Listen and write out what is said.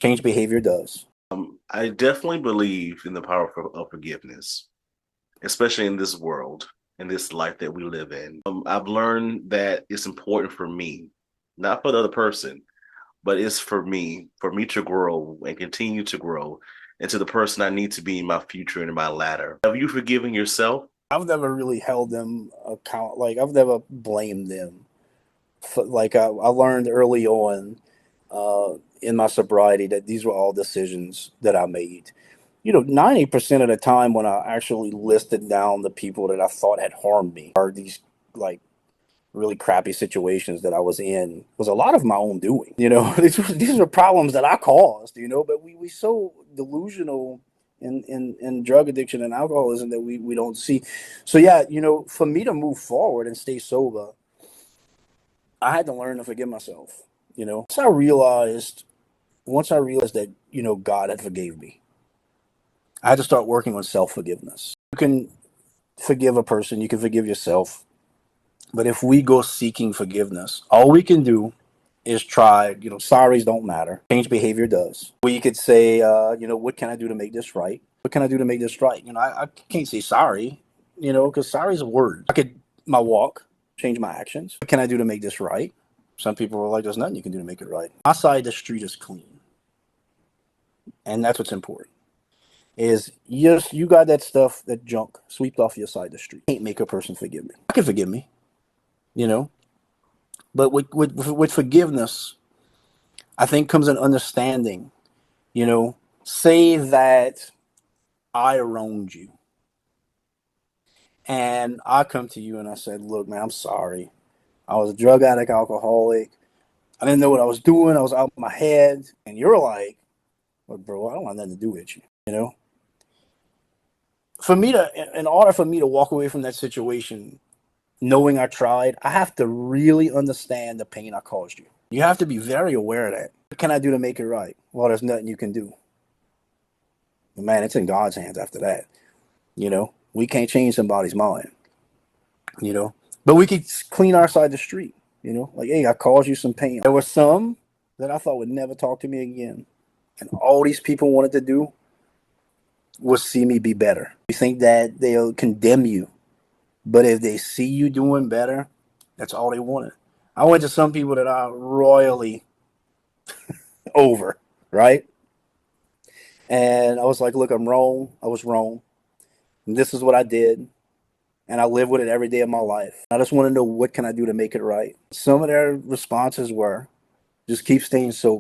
Change behavior does. I definitely believe in the power of forgiveness, especially in this world, in this life that we live in. I've learned that it's important for me, not for the other person, but it's for me to grow and continue to grow into the person I need to be in my future and in my ladder. Have you forgiven yourself? I've never really held them account. Like I've never blamed them. Like I learned early on in my sobriety that these were all decisions that I made. 90% of the time when I actually listed down the people that I thought had harmed me are these like really crappy situations that I was in was a lot of my own doing. These are problems that I caused. But we so delusional in drug addiction and alcoholism that we don't see. So yeah, for me to move forward and stay sober, I had to learn to forgive myself. Once I realized that God had forgave me, I had to start working on self forgiveness. You can forgive a person, you can forgive yourself, but if we go seeking forgiveness, all we can do is try. Sorries don't matter. Change behavior does. We could say, what can I do to make this right? What can I do to make this right? I can't say sorry, because sorry is a word. I could my walk, change my actions. What can I do to make this right? Some people are like, there's nothing you can do to make it right. My side of the street is clean, and that's what's important. Is yes, you got that stuff, that junk swept off your side of the street. Can't make a person forgive me. I can forgive me, you know, but with forgiveness, I think comes an understanding. Say that I wronged you, and I come to you and I said, "Look, man, I'm sorry. I was a drug addict, alcoholic. I didn't know what I was doing. I was out of my head." And you're like, "Look, bro, I don't want nothing to do with you." In order for me to walk away from that situation, knowing I tried, I have to really understand the pain I caused you. You have to be very aware of that. What can I do to make it right? Well, there's nothing you can do. But man, it's in God's hands after that. We can't change somebody's mind, but we could clean our side of the street, like, hey, I caused you some pain. There were some that I thought would never talk to me again. And all these people wanted to do was see me be better. You think that they'll condemn you, but if they see you doing better, that's all they wanted. I went to some people that are royally over, right? And I was like, look, I'm wrong. I was wrong. And this is what I did. And I live with it every day of my life. I just want to know, what can I do to make it right? Some of their responses were, just keep staying sober.